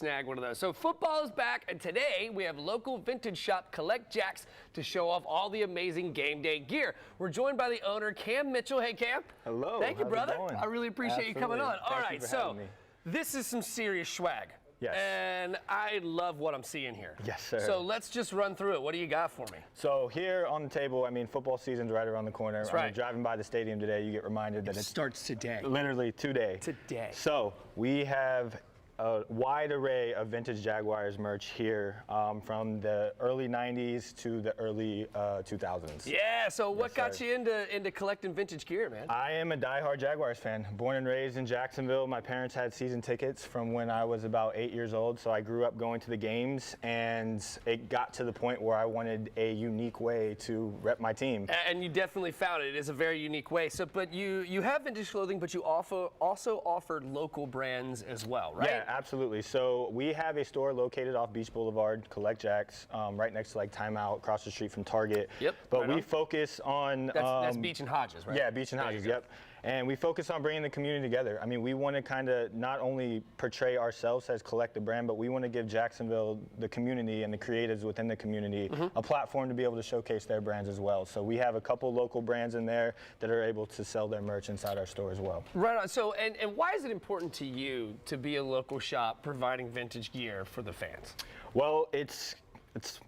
snag one of those. So football is back, and today we have local vintage shop Kollect Jax to show off all the amazing game day gear. We're joined by the owner, Cam Mitchell. Hey, Cam. Hello. Thank you, How's brother. it going? I really appreciate you coming on. All right, so me. this is some serious swag. Yes. And I love what I'm seeing here. Yes, sir. So let's just run through it. What do you got for me? So here on the table, I mean, football season's right around the corner. That's right. Driving by the stadium today, you get reminded that It starts today. literally today. Today. So we have a wide array of vintage Jaguars merch here from the early 90s to the early 2000s. Yeah, so what got sir. you into collecting vintage gear, man? I am a diehard Jaguars fan. Born and raised in Jacksonville. My parents had season tickets from when I was about 8 years old, so I grew up going to the games, and it got to the point where I wanted a unique way to rep my team. And you definitely found it. It is a very unique way. So, but you have vintage clothing, but you also offered local brands as well, right? Yeah, absolutely. So we have a store located off Beach Boulevard, Kollect Jax, right next to like Timeout, across the street from Target. Yep. But right we on. focus on That's Beach and Hodges, right? Yeah, Beach and Hodges. Yep. And we focus on bringing the community together. I mean, we want to kind of not only portray ourselves as Kollect the brand, but we want to give Jacksonville, the community, and the creatives within the community a platform to be able to showcase their brands as well. So we have a couple local brands in there that are able to sell their merch inside our store as well. Right on. So, and why is it important to you to be a local shop providing vintage gear for the fans? Well, it's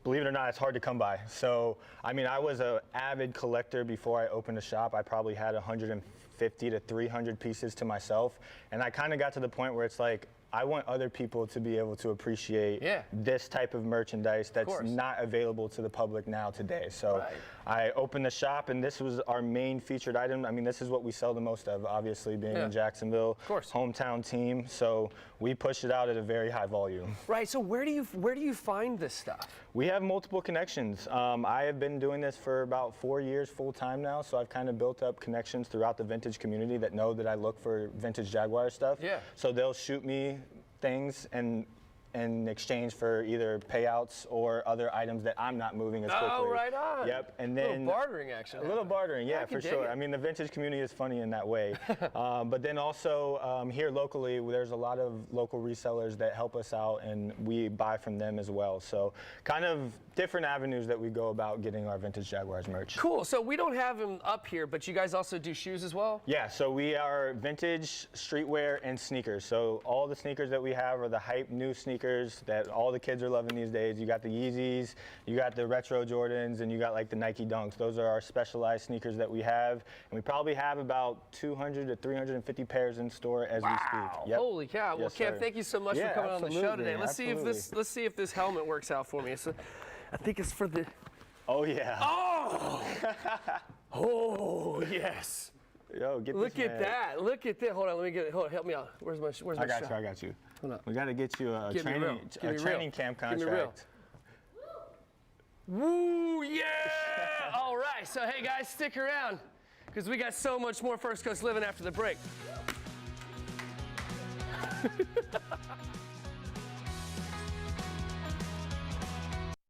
believe it or not, it's hard to come by. So, I mean, I was an avid collector before I opened a shop. I probably had 150 to 300 pieces to myself. And I kind of got to the point where it's like, I want other people to be able to appreciate this type of merchandise that's not available to the public now today. So I opened the shop, and this was our main featured item. I mean, this is what we sell the most of, obviously, being in Jacksonville, hometown team. So we push it out at a very high volume. Right. So where do you find this stuff? We have multiple connections. I have been doing this for about 4 years full time now, so I've kind of built up connections throughout the vintage community that know that I look for vintage Jaguar stuff. Yeah. So they'll shoot me things in exchange for either payouts or other items that I'm not moving as quickly. Oh, right on. Yep, and then a little bartering action. A little bartering, yeah, for sure. I mean, the vintage community is funny in that way. But then also here locally, there's a lot of local resellers that help us out, and we buy from them as well. So kind of different avenues that we go about getting our vintage Jaguars merch. Cool. So we don't have them up here, but you guys also do shoes as well? Yeah, so we are vintage, streetwear, and sneakers. So all the sneakers that we have are the hype new sneakers that all the kids are loving these days. You got the Yeezys, you got the retro Jordans, and you got like the Nike Dunks. Those are our specialized sneakers that we have, and we probably have about 200 to 350 pairs in store as we speak. Yep. Holy cow! Well, Cam, thank you so much for coming on the show today. Let's see if this helmet works out for me. So, I think it's for the. Oh yeah. Oh. Oh yes. Yo, get Look this at that! Look at that! Hold on, let me get it. Hold on, help me out. Where's my shot? I got you. Hold on. We got to get you a training camp contract. Woo! Yeah! All right. So hey guys, stick around because we got so much more First Coast Living after the break.